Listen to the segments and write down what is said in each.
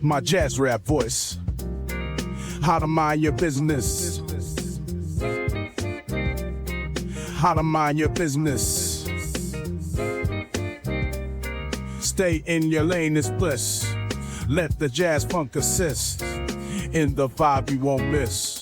my jazz rap voice. How to mind your business. How to mind your business. Stay in your lane is bliss. Let the jazz funk assist in the vibe you won't miss.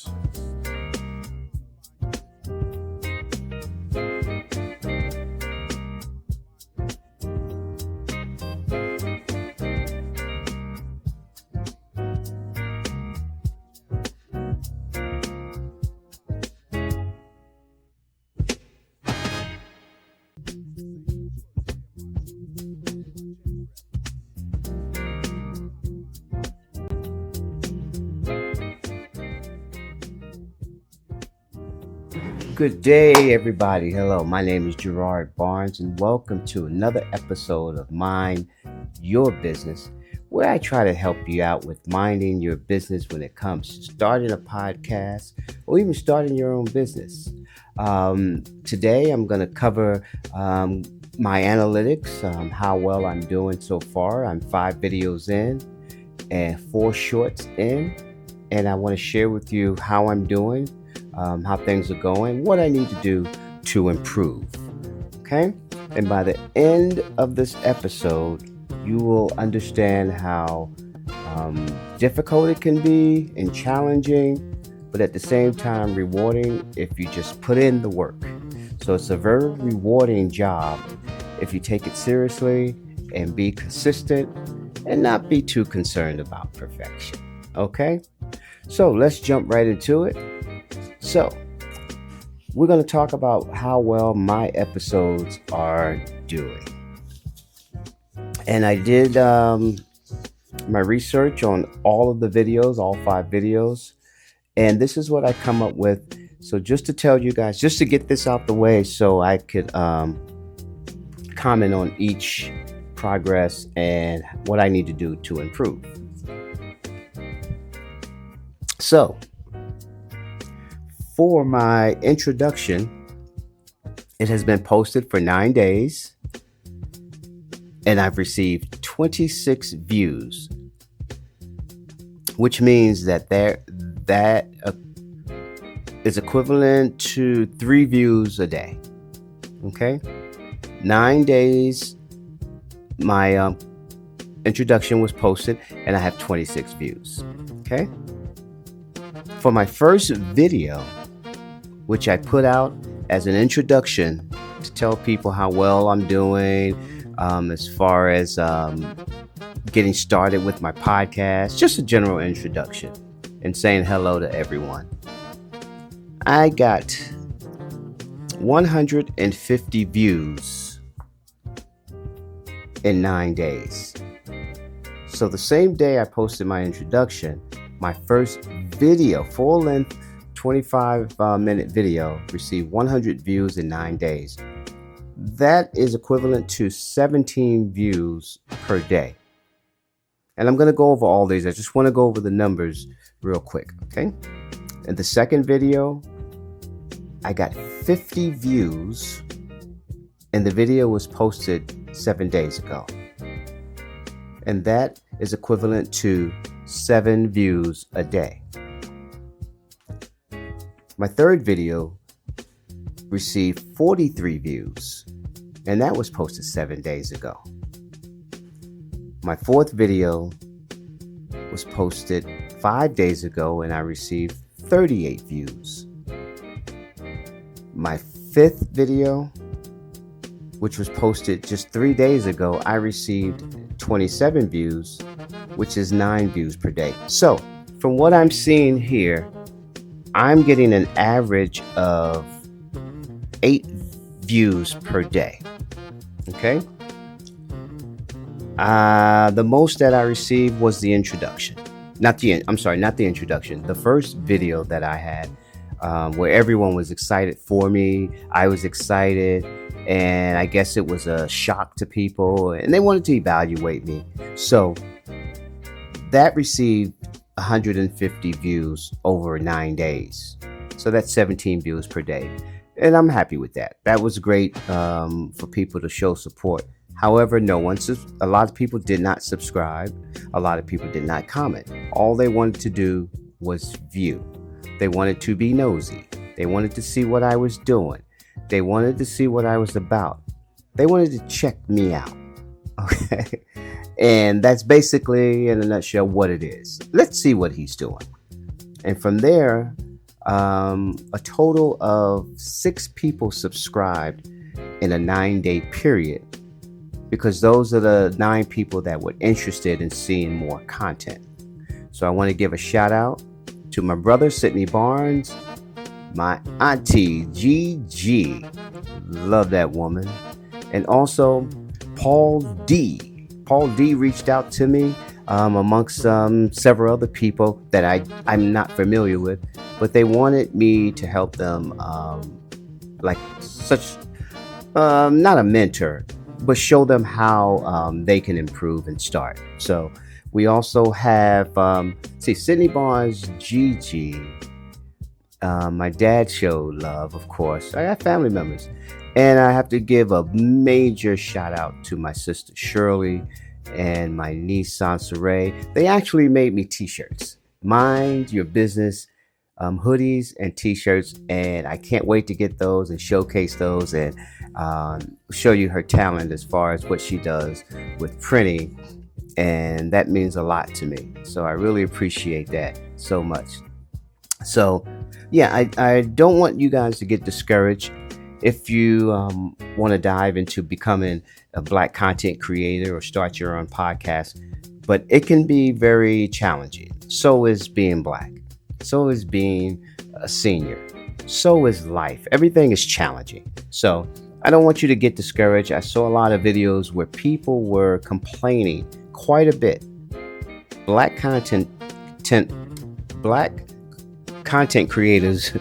Good day, everybody. Hello, my name is Gerard Barnes, and welcome to another episode of Mind Your Business, where I try to help you out with minding your business when it comes to starting a podcast or even starting your own business. Today, I'm going to cover my analytics, how well I'm doing so far. I'm 5 videos in and 4 shorts in, and I want to share with you how I'm doing. How things are going, what I need to do to improve. Okay? And by the end of this episode, you will understand how difficult it can be and challenging, but at the same time rewarding if you just put in the work. So it's a very rewarding job if you take it seriously and be consistent and not be too concerned about perfection. Okay? So let's jump right into it. So, we're going to talk about how well my episodes are doing. And I did my research on all of the videos, all 5 videos. And this is what I come up with. So just to tell you guys, just to get this out the way so I could comment on each progress and what I need to do to improve. So, for my introduction, it has been posted for 9 days, and I've received 26 views, which means that that is equivalent to 3 views a day. Okay, 9 days. My introduction was posted, and I have 26 views. Okay, for my first video, which I put out as an introduction to tell people how well I'm doing as far as getting started with my podcast, just a general introduction and saying hello to everyone. I got 150 views in 9 days. So the same day I posted my introduction, my first video, full-length 25-minute video, received 100 views in 9 days. That is equivalent to 17 views per day. And I'm going to go over all these. I just want to go over the numbers real quick, okay? In the second video, I got 50 views, and the video was posted 7 days ago. And that is equivalent to 7 views a day. My third video received 43 views, and that was posted 7 days ago. My fourth video was posted 5 days ago, and I received 38 views. My fifth video, which was posted just 3 days ago, I received 27 views, which is 9 views per day. So, from what I'm seeing here, I'm getting an average of 8 views per day. Okay? The most that I received was the introduction. Not the introduction. The first video that I had, where everyone was excited for me. I was excited, and I guess it was a shock to people, and they wanted to evaluate me. So that received 150 views over 9 days. So that's 17 views per day. And I'm happy with that. That was great for people to show support However, a lot of people did not subscribe. A lot of people did not comment. All they wanted to do was view. They wanted to be nosy. They wanted to see what I was doing. They wanted to see what I was about. They wanted to check me out. Okay. And that's basically, in a nutshell, what it is. Let's see what he's doing. And from there, a total of 6 people subscribed in a 9-day period, because those are the 9 people that were interested in seeing more content. So I want to give a shout out to my brother, Sydney Barnes, my auntie, Gigi. Love that woman. And also Paul D. Paul D reached out to me amongst several other people that I'm not familiar with, but they wanted me to help them like such, not a mentor, but show them how they can improve and start. So we also have, Sydney Barnes, Gigi. My dad showed love, of course. I got family members. And I have to give a major shout out to my sister Shirley and my niece Sansaray. They actually made me t-shirts. Mind Your Business hoodies and t-shirts, and I can't wait to get those and showcase those and show you her talent as far as what she does with printing, and that means a lot to me. So I really appreciate that so much. So yeah, I don't want you guys to get discouraged if you want to dive into becoming a Black content creator or start your own podcast, but it can be very challenging. So is being Black. So is being a senior. So is life. Everything is challenging. So I don't want you to get discouraged. I saw a lot of videos where people were complaining quite a bit. Black content creators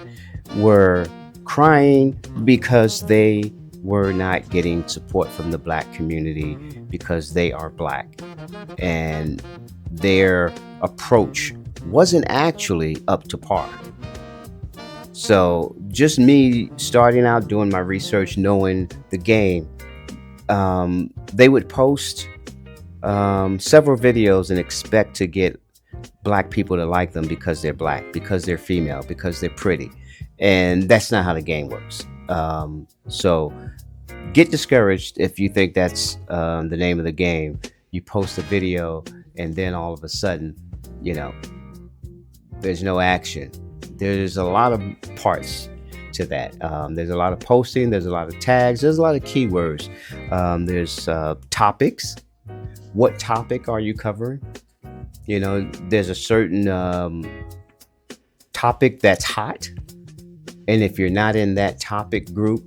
were crying because they were not getting support from the Black community because they are Black, and their approach wasn't actually up to par. So just me starting out doing my research, knowing the game, they would post several videos and expect to get Black people to like them because they're Black, because they're female, because they're pretty. And that's not how the game works. So get discouraged if you think that's the name of the game. You post a video and then all of a sudden, there's no action. There's a lot of parts to that. There's a lot of posting. There's a lot of tags. There's a lot of keywords. There's topics. What topic are you covering? There's a certain topic that's hot. And if you're not in that topic group,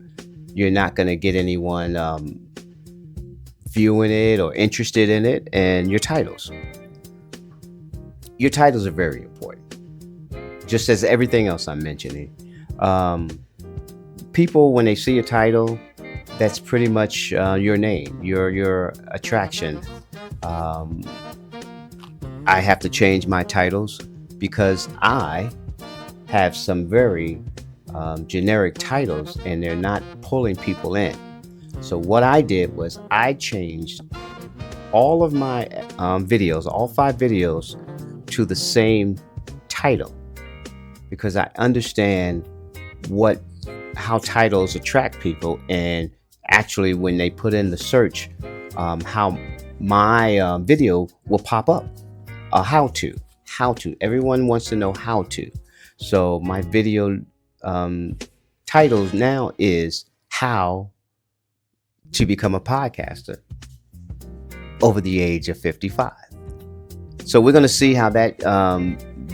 you're not going to get anyone viewing it or interested in it. And your titles. Your titles are very important. Just as everything else I'm mentioning. People, when they see a title, that's pretty much your name, your attraction. I have to change my titles because I have some very generic titles and they're not pulling people in. So what I did was I changed all of my videos, all 5 videos, to the same title, because I understand how titles attract people, and actually when they put in the search, how my video will pop up. How to. Everyone wants to know how to. So my video titles now is how to become a podcaster over the age of 55. So we're going to see how that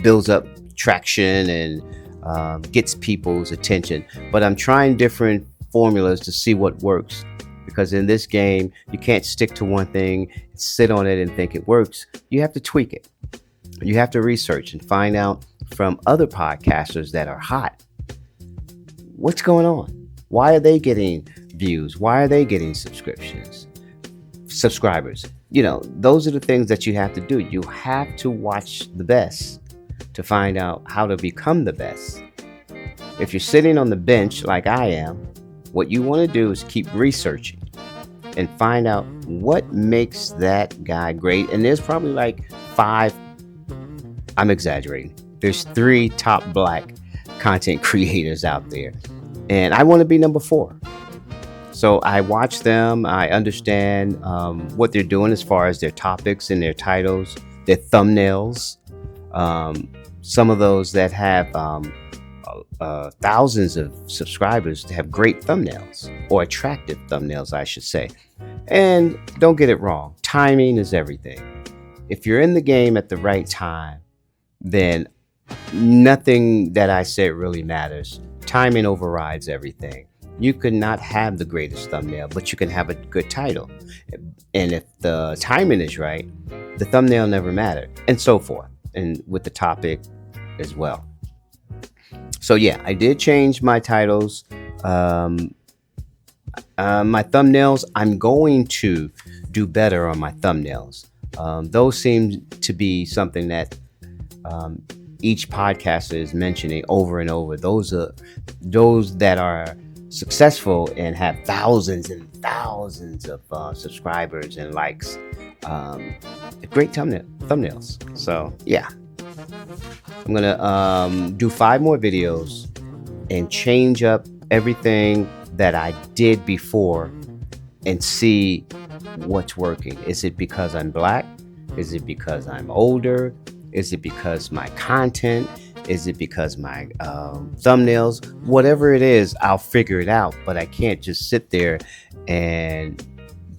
builds up traction and gets people's attention. But I'm trying different formulas to see what works, because in this game, you can't stick to one thing, sit on it and think it works. You have to tweak it. You have to research and find out from other podcasters that are hot. What's going on? Why are they getting views? Why are they getting subscribers? Those are the things that you have to do. You have to watch the best to find out how to become the best. If you're sitting on the bench like I am, what you want to do is keep researching. and find out what makes that guy great. And there's probably like five, I'm exaggerating. There's three top black content creators out there. And I want to be number four. So I watch them. I understand what they're doing as far as their topics and their titles, their thumbnails. Some of those that have thousands of subscribers have great thumbnails, or attractive thumbnails, I should say. And don't get it wrong, timing is everything. If you're in the game at the right time, then nothing that I said really matters. Timing overrides everything. You could not have the greatest thumbnail, but you can have a good title. And if the timing is right, the thumbnail never mattered, and so forth. And with the topic as well. So yeah, I did change my titles. My thumbnails, I'm going to do better on my thumbnails. Those seem to be something that each podcaster is mentioning over and over. Those that are successful and have thousands and thousands of subscribers and likes. Great thumbnails. So yeah, I'm gonna do 5 more videos and change up everything that I did before and see what's working. Is it because I'm black? Is it because I'm older? Is it because my content? Is it because my thumbnails? Whatever it is, I'll figure it out. But I can't just sit there and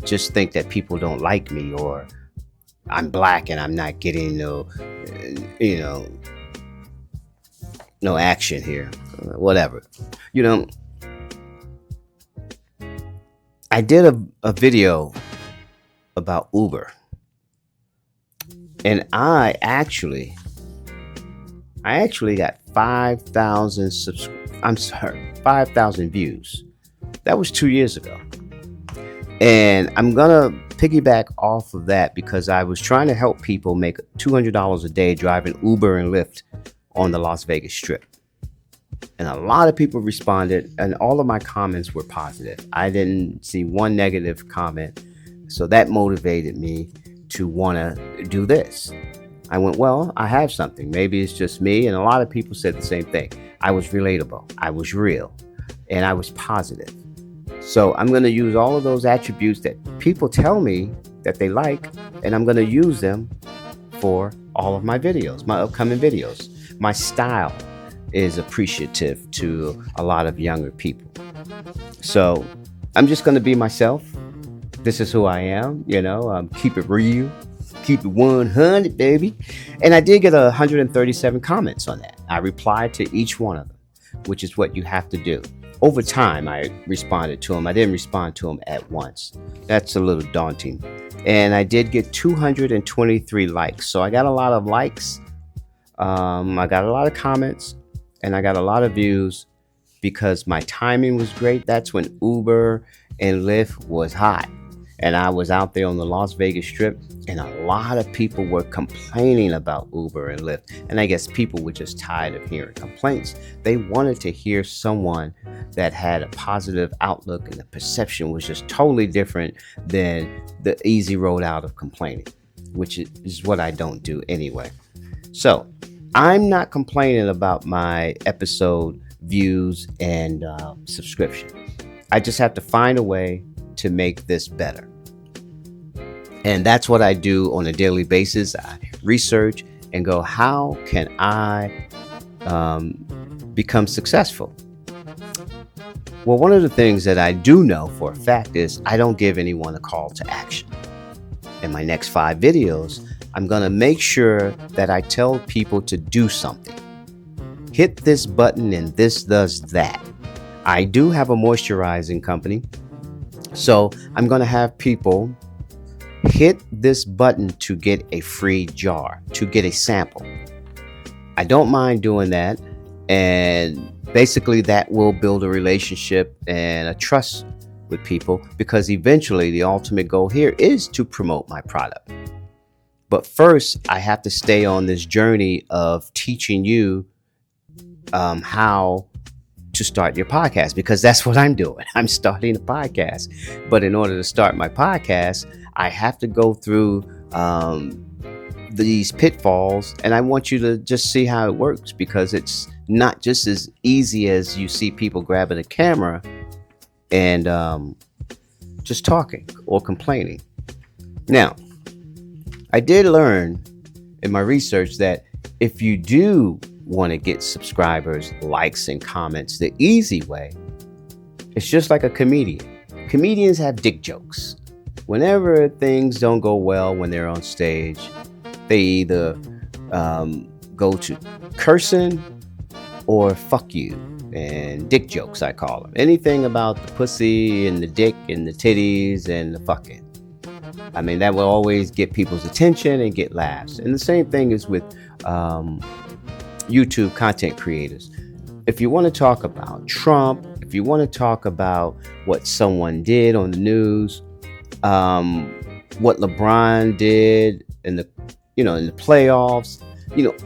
just think that people don't like me, or I'm black and I'm not getting no action here. Whatever. I did a video about Uber. And I actually got 5,000 views. That was 2 years ago. And I'm gonna piggyback off of that because I was trying to help people make $200 a day driving Uber and Lyft on the Las Vegas Strip. And a lot of people responded, and all of my comments were positive. I didn't see one negative comment. So that motivated me to want to do this. I went, well, I have something. Maybe it's just me. And a lot of people said the same thing. I was relatable. I was real. And I was positive. So I'm going to use all of those attributes that people tell me that they like, and I'm going to use them for all of my videos, my upcoming videos. My style is appreciative to a lot of younger people. So I'm just going to be myself. This is who I am, keep it real, keep it 100, baby. And I did get 137 comments on that. I replied to each one of them, which is what you have to do. Over time, I responded to them. I didn't respond to them at once. That's a little daunting. And I did get 223 likes. So I got a lot of likes. I got a lot of comments, and I got a lot of views because my timing was great. That's when Uber and Lyft was hot. And I was out there on the Las Vegas Strip, and a lot of people were complaining about Uber and Lyft. And I guess people were just tired of hearing complaints. They wanted to hear someone that had a positive outlook, and the perception was just totally different than the easy road out of complaining, which is what I don't do anyway. So I'm not complaining about my episode views and subscription. I just have to find a way to make this better. And that's what I do on a daily basis. I research and go, how can I become successful? Well, one of the things that I do know for a fact is I don't give anyone a call to action. In my next 5 videos, I'm going to make sure that I tell people to do something. Hit this button and this does that. I do have a moisturizing company, so I'm going to have people hit this button to get a free jar, to get a sample. I don't mind doing that, and basically that will build a relationship and a trust with people, because eventually the ultimate goal here is to promote my product. But first, I have to stay on this journey of teaching you how to start your podcast, because that's what I'm doing. I'm starting a podcast. But in order to start my podcast, I have to go through these pitfalls, and I want you to just see how it works, because it's not just as easy as you see people grabbing a camera and just talking or complaining. Now, I did learn in my research that if you do want to get subscribers, likes, and comments the easy way, it's just like a comedian. Comedians have dick jokes. Whenever things don't go well when they're on stage, they either go to cursing or fuck you and dick jokes, I call them. Anything about the pussy and the dick and the titties and the fucking. I mean, that will always get people's attention and get laughs. And the same thing is with YouTube content creators. If you want to talk about Trump, if you want to talk about what someone did on the news, what LeBron did in the playoffs,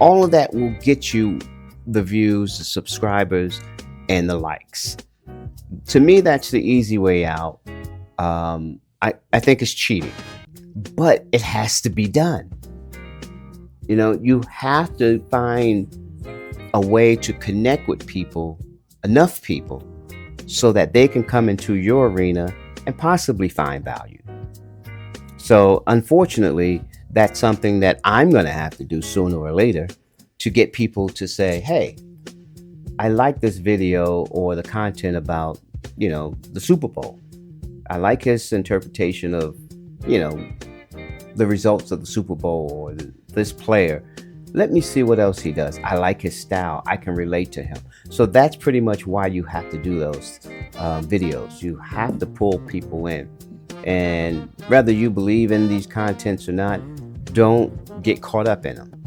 all of that will get you the views, the subscribers, and the likes. To me, that's the easy way out. I think it's cheating, but it has to be done. You have to find a way to connect with people, enough people, so that they can come into your arena and possibly find value. So unfortunately, that's something that I'm going to have to do sooner or later to get people to say, hey, I like this video or the content about, the Super Bowl. I like his interpretation of, the results of the Super Bowl or this player. Let me see what else he does. I like his style. I can relate to him. So that's pretty much why you have to do those videos. You have to pull people in. And whether you believe in these contents or not, don't get caught up in them.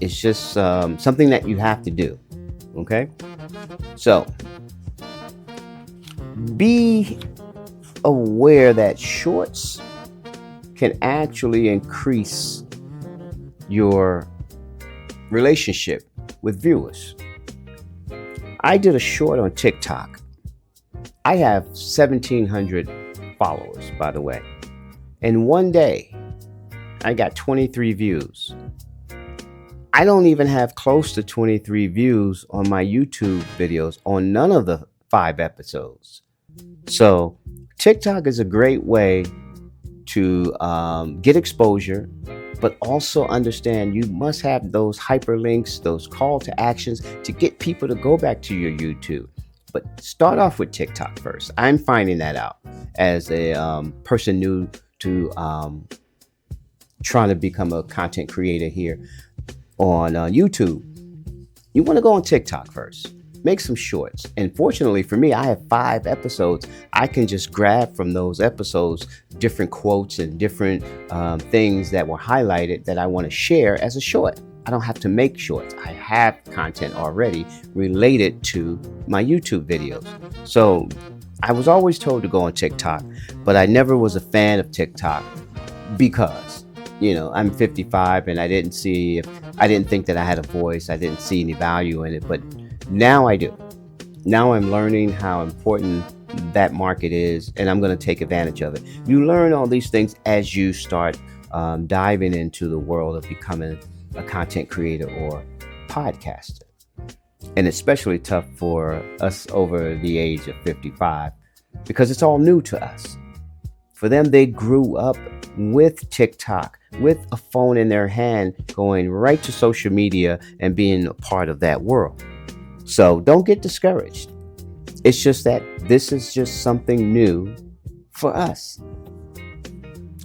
It's just something that you have to do. Okay? So be aware that shorts can actually increase your relationship with viewers. I did a short on TikTok. I have 1,700 followers, by the way. And one day, I got 23 views. I don't even have close to 23 views on my YouTube videos on none of the 5 episodes. So TikTok is a great way to get exposure, but also understand you must have those hyperlinks, those call to actions to get people to go back to your YouTube. But start off with TikTok first. I'm finding that out as a person new to trying to become a content creator here on YouTube. You want to go on TikTok first. Make some shorts. And fortunately for me, I have 5 episodes. I can just grab from those episodes different quotes and different things that were highlighted that I want to share as a short. I don't have to make shorts. I have content already related to my YouTube videos. So I was always told to go on TikTok, but I never was a fan of TikTok because, I'm 55 and I didn't think that I had a voice. I didn't see any value in it, but now I do. Now I'm learning how important that market is, and I'm going to take advantage of it. You learn all these things as you start diving into the world of becoming a content creator or podcaster. And especially tough for us over the age of 55 because it's all new to us. For them, they grew up with TikTok, with a phone in their hand, going right to social media and being a part of that world. So don't get discouraged. It's just that this is just something new for us.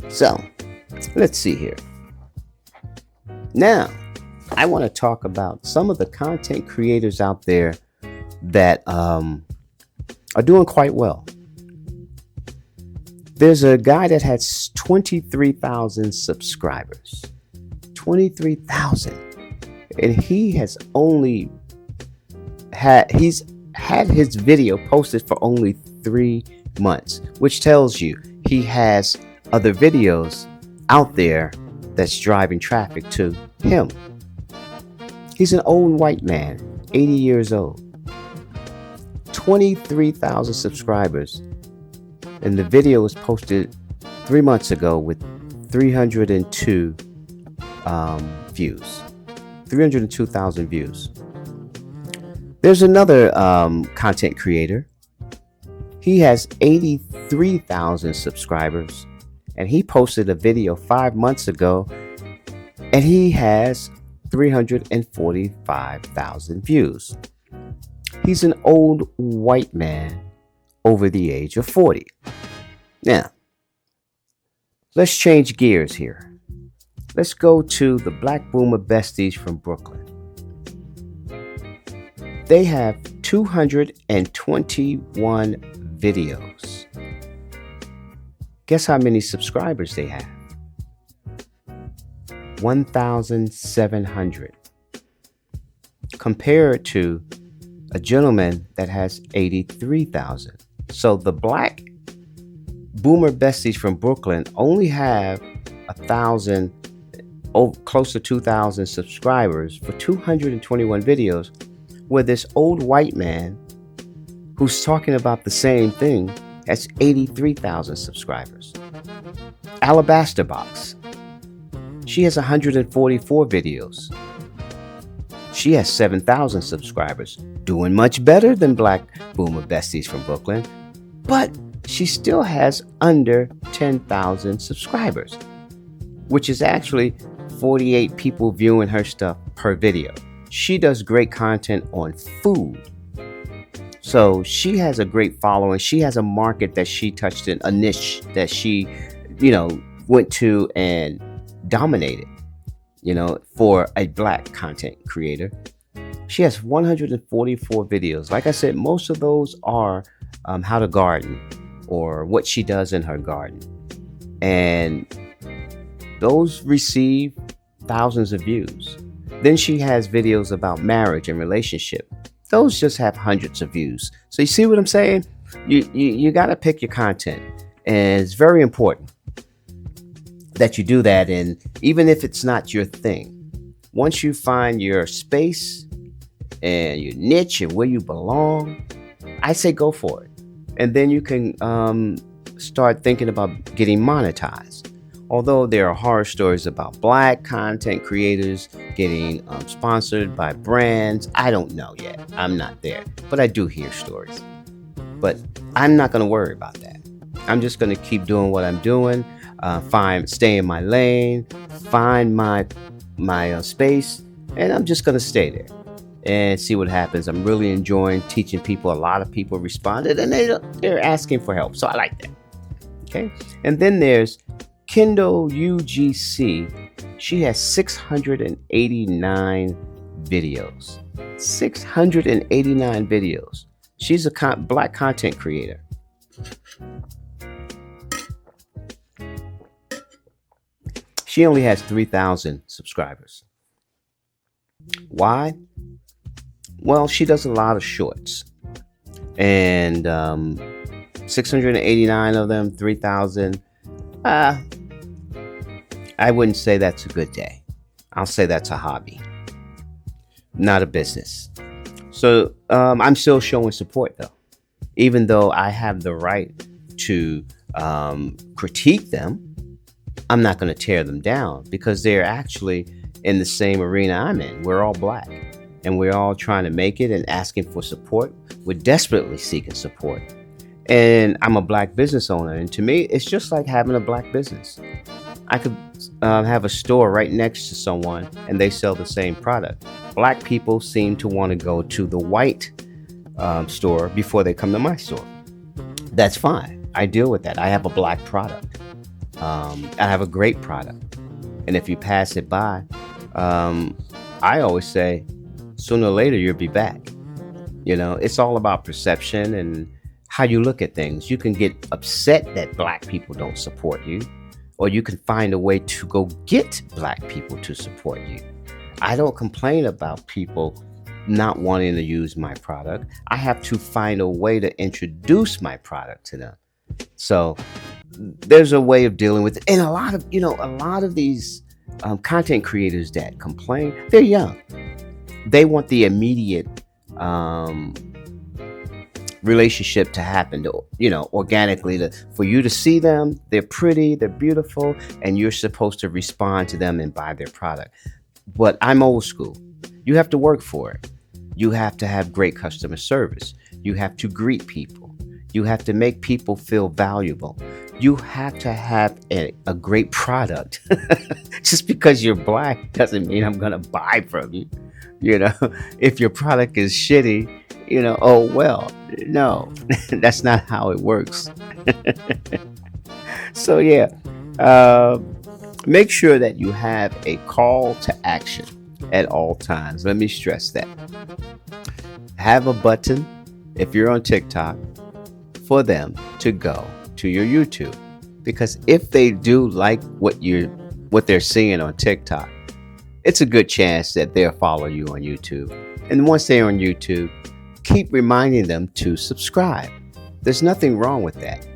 So let's see here. Now, I want to talk about some of the content creators out there that are doing quite well. There's a guy that has 23,000 subscribers. 23,000. And he has only he's had his video posted for only 3 months, which tells you he has other videos out there that's driving traffic to him. He's an old white man, 80 years old. 23,000 subscribers. And the video was posted 3 months ago with 302 views. 302,000 views. There's another content creator. He has 83,000 subscribers. And he posted a video 5 months ago. And he has 345,000 views. He's an old white man over the age of 40. Now, let's change gears here. Let's go to the Black Boomer Besties from Brooklyn. They have 221 videos. Guess how many subscribers they have? 1,700. Compared to a gentleman that has 83,000. So the Black Boomer Besties from Brooklyn only have 1,000, close to 2,000 subscribers for 221 videos, where this old white man who's talking about the same thing has 83,000 subscribers. Alabaster Box. She has 144 videos. She has 7,000 subscribers, doing much better than Black Boomer Besties from Brooklyn, but she still has under 10,000 subscribers, which is actually 48 people viewing her stuff per video. She does great content on food. So she has a great following. She has a market that she touched in, a niche that she, went to and dominated, for a Black content creator. She has 144 videos. Like I said, most of those are how to garden or what she does in her garden. And those receive thousands of views. Then she has videos about marriage and relationship. Those just have hundreds of views. So you see what I'm saying? You got to pick your content. And it's very important that you do that. And even if it's not your thing, once you find your space and your niche and where you belong, I say go for it. And then you can start thinking about getting monetized. Although there are horror stories about Black content creators getting sponsored by brands, I don't know yet. I'm not there. But I do hear stories. But I'm not going to worry about that. I'm just going to keep doing what I'm doing. Stay in my lane, find my space, and I'm just going to stay there and see what happens. I'm really enjoying teaching people. A lot of people responded, and they're asking for help. So I like that. Okay. And then there's Kindle UGC. She has 689 videos. 689 videos. She's a Black content creator. She only has 3,000 subscribers. Why? Well, she does a lot of shorts. And 689 of them, 3,000. I wouldn't say that's a good day. I'll say that's a hobby, not a business. So I'm still showing support, though. Even though I have the right to critique them, I'm not going to tear them down because they're actually in the same arena I'm in. We're all Black and we're all trying to make it and asking for support. We're desperately seeking support. And I'm a Black business owner. And to me, it's just like having a Black business. I could have a store right next to someone and they sell the same product. Black people seem to want to go to the white store before they come to my store. That's fine. I deal with that. I have a Black product. I have a great product. And if you pass it by, I always say, sooner or later, you'll be back. It's all about perception and how you look at things. You can get upset that Black people don't support you, or you can find a way to go get Black people to support you. I don't complain about people not wanting to use my product. I have to find a way to introduce my product to them. So there's a way of dealing with it. And a lot of these content creators that complain, they're young. They want the immediate relationship to happen, to, organically, for you to see them. They're pretty, they're beautiful, and you're supposed to respond to them and buy their product. But I'm old school. You have to work for it. You have to have great customer service. You have to greet people. You have to make people feel valuable. You have to have a great product. Just because you're black doesn't mean I'm going to buy from you. If your product is shitty, oh well. No, that's not how it works. So yeah, make sure that you have a call to action at all times. Let me stress that. Have a button, if you're on TikTok, for them to go to your YouTube. Because if they do like what they're seeing on TikTok, it's a good chance that they'll follow you on YouTube. And once they're on YouTube, keep reminding them to subscribe. There's nothing wrong with that.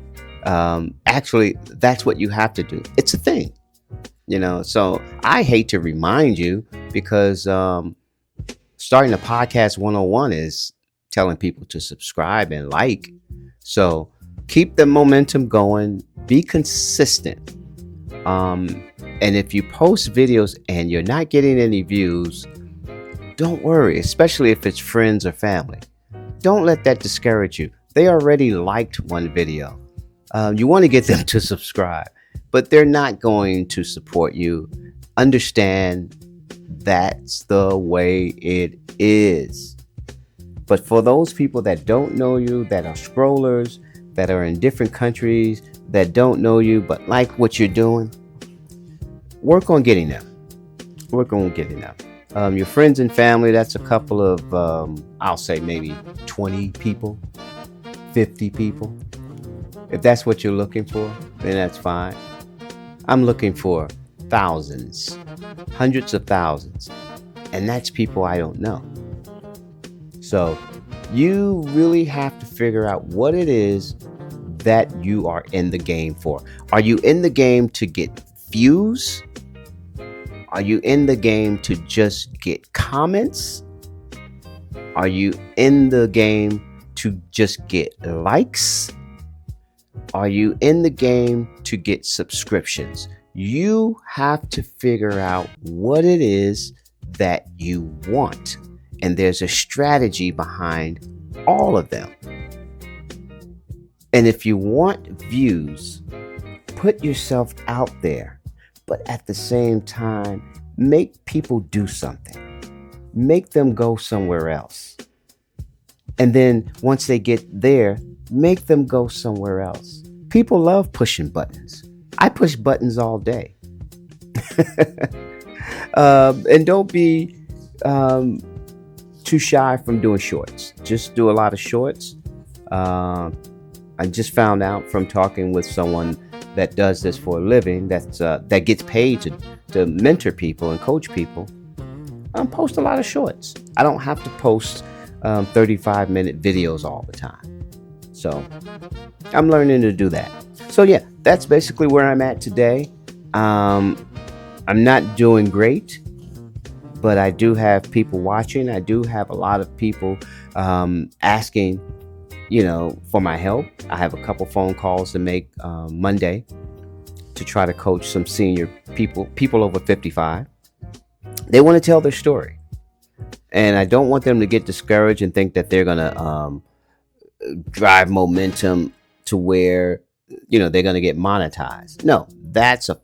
Actually, that's what you have to do. It's a thing. So I hate to remind you, because starting a podcast 101 is telling people to subscribe and like. So keep the momentum going. Be consistent. And if you post videos and you're not getting any views, don't worry, especially if it's friends or family. Don't let that discourage you. They already liked one video. You want to get them to subscribe, but they're not going to support you. Understand that's the way it is. But for those people that don't know you, that are scrollers, that are in different countries, that don't know you but like what you're doing, work on getting them. Your friends and family, that's a couple of, I'll say maybe 20 people, 50 people. If that's what you're looking for, then that's fine. I'm looking for thousands, hundreds of thousands, and that's people I don't know. So you really have to figure out what it is that you are in the game for. Are you in the game to get views? Are you in the game to just get comments? Are you in the game to just get likes? Are you in the game to get subscriptions? You have to figure out what it is that you want. And there's a strategy behind all of them. And if you want views, put yourself out there. But at the same time, make people do something. Make them go somewhere else. And then once they get there, make them go somewhere else. People love pushing buttons. I push buttons all day. And don't be too shy from doing shorts. Just do a lot of shorts. I just found out from talking with someone that does this for a living, that gets paid to mentor people and coach people. Post a lot of shorts. I don't have to post 35-minute videos all the time. So I'm learning to do that. So yeah, that's basically where I'm at today. I'm not doing great, but I do have people watching. I do have a lot of people asking, for my help. I have a couple phone calls to make Monday to try to coach some senior people over 55. They want to tell their story. And I don't want them to get discouraged and think that they're going to drive momentum to where, they're going to get monetized. No, that's a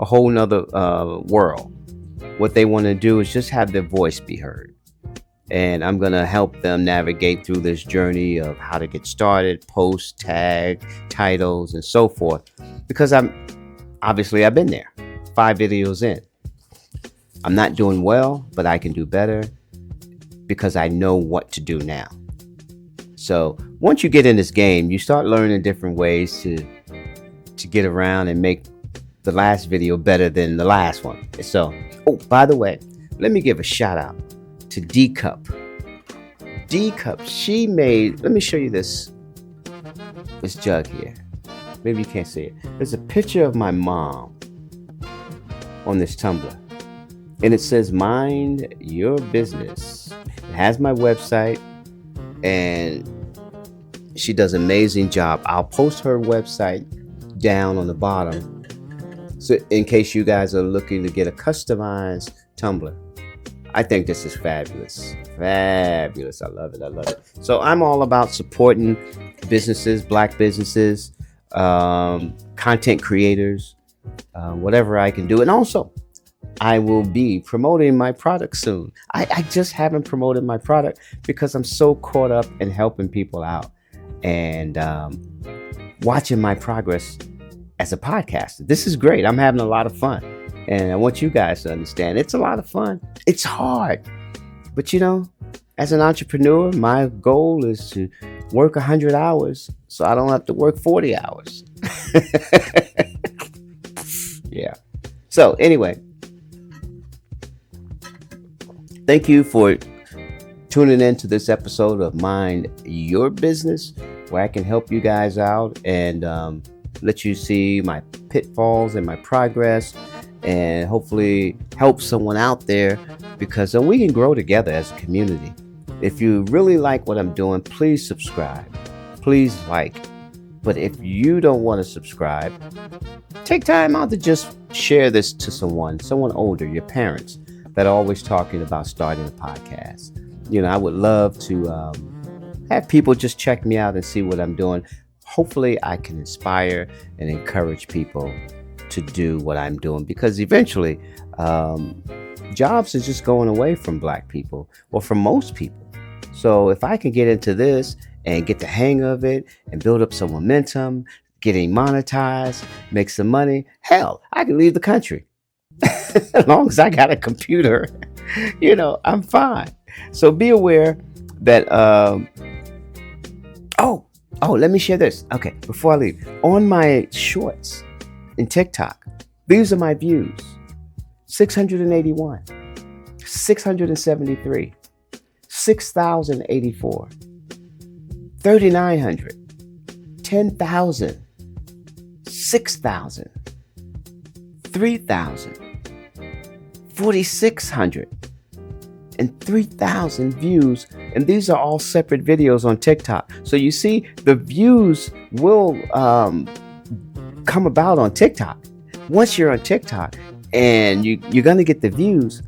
whole nother world. What they want to do is just have their voice be heard. And I'm going to help them navigate through this journey of how to get started, post, tag, titles, and so forth. Because I've been there, 5 videos in. I'm not doing well, but I can do better because I know what to do now. So once you get in this game, you start learning different ways to get around and make the last video better than the last one. So, by the way, let me give a shout out to D Cup. She made, let me show you this jug here. Maybe you can't see it. There's a picture of my mom on this tumbler. And it says, mind your business. It has my website. and she does an amazing job. I'll post her website down on the bottom, so in case you guys are looking to get a customized tumbler. I think this is fabulous. Fabulous. I love it. I love it. So I'm all about supporting businesses, black businesses, content creators, whatever I can do. And also, I will be promoting my product soon. I just haven't promoted my product because I'm so caught up in helping people out and watching my progress as a podcaster. This is great. I'm having a lot of fun. And I want you guys to understand it's a lot of fun. It's hard. But as an entrepreneur, my goal is to work 100 hours so I don't have to work 40 hours. Yeah. So anyway, thank you for tuning in to this episode of Mind Your Business, where I can help you guys out and let you see my pitfalls and my progress, and hopefully help someone out there, because then we can grow together as a community. If you really like what I'm doing, please subscribe. Please like. But if you don't want to subscribe, take time out to just share this to someone older, your parents, that are always talking about starting a podcast. I would love to have people just check me out and see what I'm doing. Hopefully I can inspire and encourage people to do what I'm doing, because eventually jobs are just going away from black people, or from most people. So if I can get into this and get the hang of it and build up some momentum, getting monetized, make some money, hell, I can leave the country. As long as I got a computer, I'm fine. So be aware that let me share this. Okay, before I leave, on my shorts in TikTok, these are my views: 681, 673, 6,084, 3,900, 10,000, 6,000, 3,000, 4,600, and 3,000 views. And these are all separate videos on TikTok. So you see, the views will come about on TikTok. Once you're on TikTok and you're going to get the views,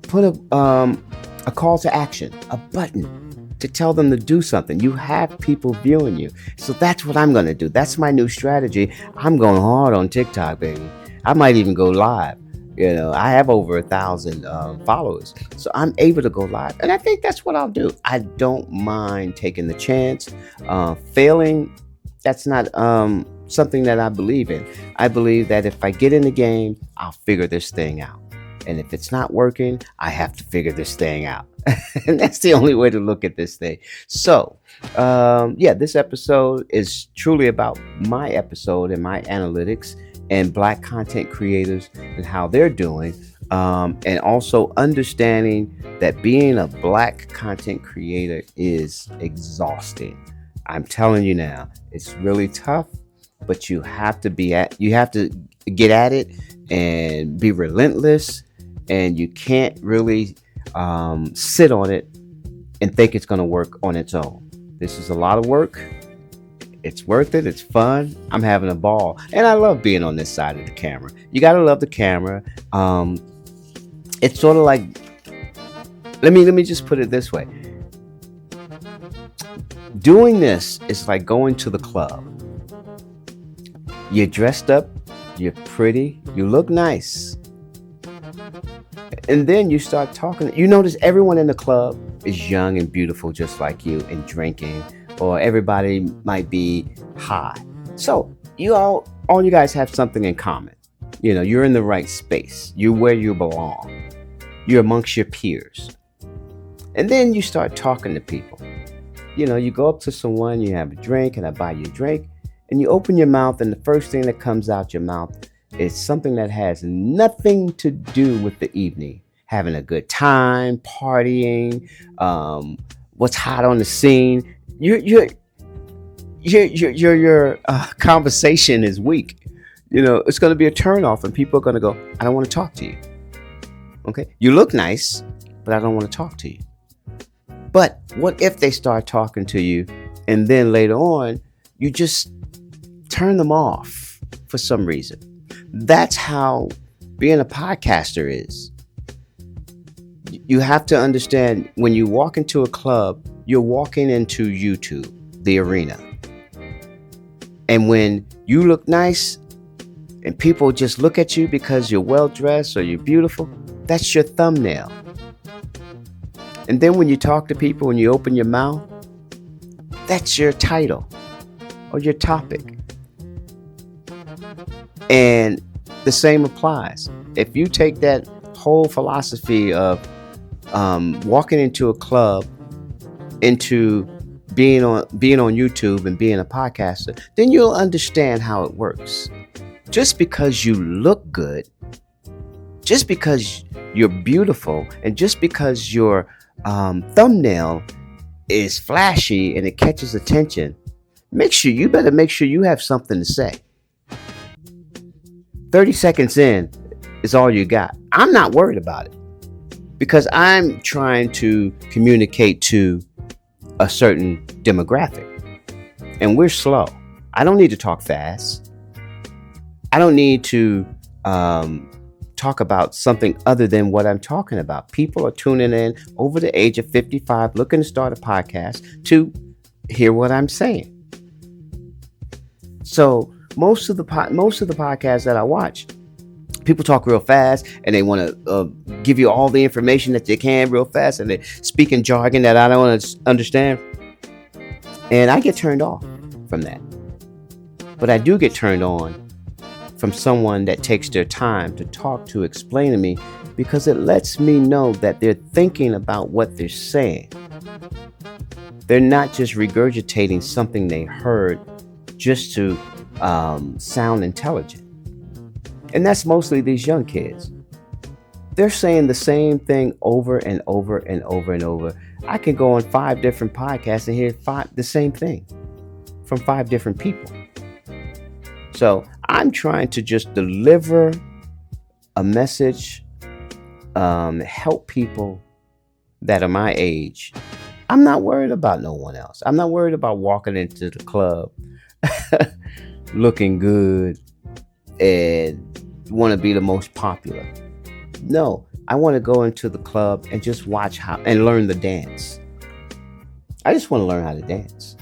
put a call to action, a button to tell them to do something. You have people viewing you. So that's what I'm going to do. That's my new strategy. I'm going hard on TikTok, baby. I might even go live. I have over 1,000 followers, so I'm able to go live, and I think that's what I'll do. I don't mind taking the chance. Failing, that's not something that I believe in. I believe that if I get in the game, I'll figure this thing out. And if it's not working, I have to figure this thing out. And that's the only way to look at this thing. So, this episode is truly about my episode and my analytics and black content creators and how they're doing. And also understanding that being a black content creator is exhausting. I'm telling you now, it's really tough, but you have to get at it and be relentless, and you can't really sit on it and think it's going to work on its own. This is a lot of work. It's worth it. It's fun. I'm having a ball, and I love being on this side of the camera. You gotta love the camera. It's sort of like, let me just put it this way. Doing this is like going to the club. You're dressed up, you're pretty, you look nice, and then you start talking. You notice everyone in the club is young and beautiful, just like you, and drinking. Or everybody might be high. So all you guys have something in common. You're in the right space. You're where you belong. You're amongst your peers. And then you start talking to people. You go up to someone, you have a drink, and I buy you a drink, and you open your mouth, and the first thing that comes out your mouth is something that has nothing to do with the evening. Having a good time, partying, what's hot on the scene. Your conversation is weak. It's going to be a turnoff, and people are going to go, I don't want to talk to you. Okay, you look nice, but I don't want to talk to you. But what if they start talking to you and then later on, you just turn them off for some reason? That's how being a podcaster is. You have to understand, when you walk into a club, you're walking into YouTube, the arena. And when you look nice and people just look at you because you're well dressed or you're beautiful, that's your thumbnail. And then when you talk to people and you open your mouth, that's your title or your topic. And the same applies. If you take that whole philosophy of walking into a club, into being on YouTube and being a podcaster, then you'll understand how it works. Just because you look good, just because you're beautiful, and just because your thumbnail is flashy and it catches attention, you better make sure you have something to say. 30 seconds in is all you got. I'm not worried about it because I'm trying to communicate to a certain demographic, and we're slow. I don't need to talk fast. I don't need to talk about something other than what I'm talking about. People are tuning in over the age of 55, looking to start a podcast to hear what I'm saying. So most of the podcasts that I watch, people talk real fast and they want to give you all the information that they can real fast, and they speak in jargon that I don't understand. And I get turned off from that. But I do get turned on from someone that takes their time to talk, to explain to me, because it lets me know that they're thinking about what they're saying. They're not just regurgitating something they heard just to sound intelligent. And that's mostly these young kids. They're saying the same thing over and over and over and over. I can go on 5 different podcasts and hear the same thing from 5 different people. So I'm trying to just deliver a message, help people that are my age. I'm not worried about no one else. I'm not worried about walking into the club looking good and want to be the most popular. No, I want to go into the club and just watch and learn the dance. I just want to learn how to dance.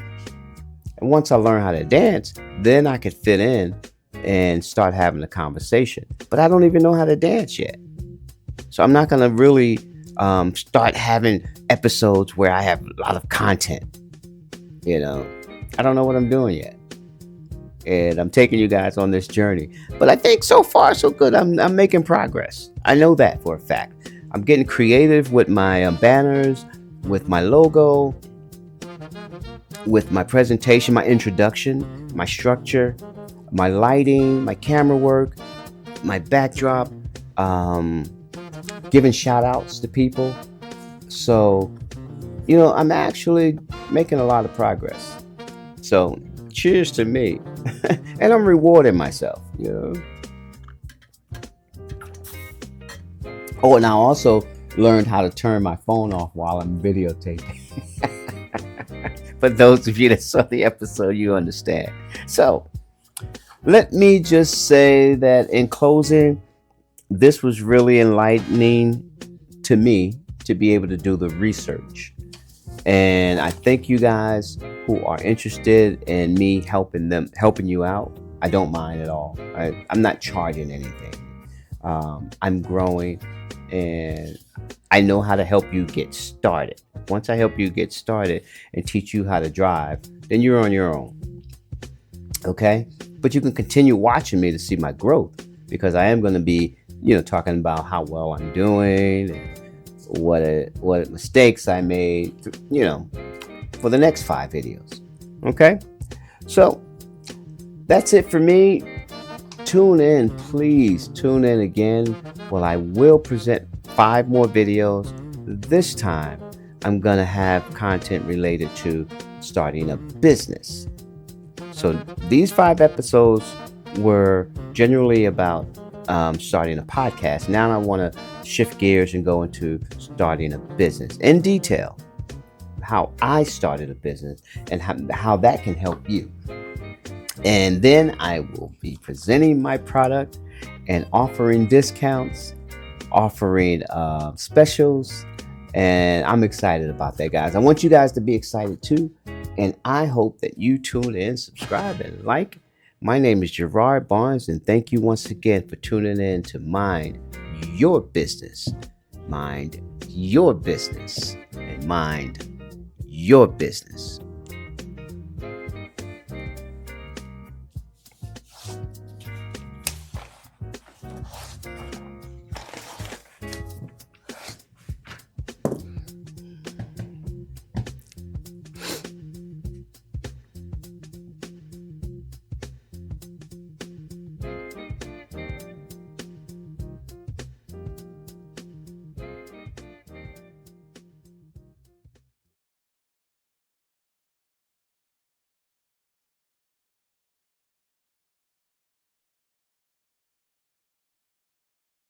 And once I learn how to dance, then I could fit in and start having a conversation. But I don't even know how to dance yet. So I'm not going to really start having episodes where I have a lot of content. I don't know what I'm doing yet. And I'm taking you guys on this journey. But I think so far, so good. I'm making progress. I know that for a fact. I'm getting creative with my banners, with my logo, with my presentation, my introduction, my structure, my lighting, my camera work, my backdrop, giving shout outs to people. So, I'm actually making a lot of progress. So cheers to me. And I'm rewarding myself, Oh, and I also learned how to turn my phone off while I'm videotaping. For those of you that saw the episode, you understand. So let me just say that in closing, this was really enlightening to me to be able to do the research. And I thank you guys who are interested in me helping you out. I don't mind at all. I'm not charging anything. I'm growing, and I know how to help you get started. Once I help you get started and teach you how to drive, then you're on your own. Okay? But you can continue watching me to see my growth, because I am going to be, talking about how well I'm doing, and what mistakes I made, for the next 5 videos. Okay? So that's it for me. Tune in, please tune in again. Well, I will present 5 more videos. This time, I'm going to have content related to starting a business. So these 5 episodes were generally about starting a podcast. Now I want to shift gears and go into starting a business in detail. how I started a business and how that can help you. And then I will be presenting my product and offering discounts, offering specials. And I'm excited about that, guys. I want you guys to be excited too. And I hope that you tune in, subscribe, and like. My name is Gerard Barnes, and thank you once again for tuning in to Mind Your Business. Mind Your Business. And Mind Your Business.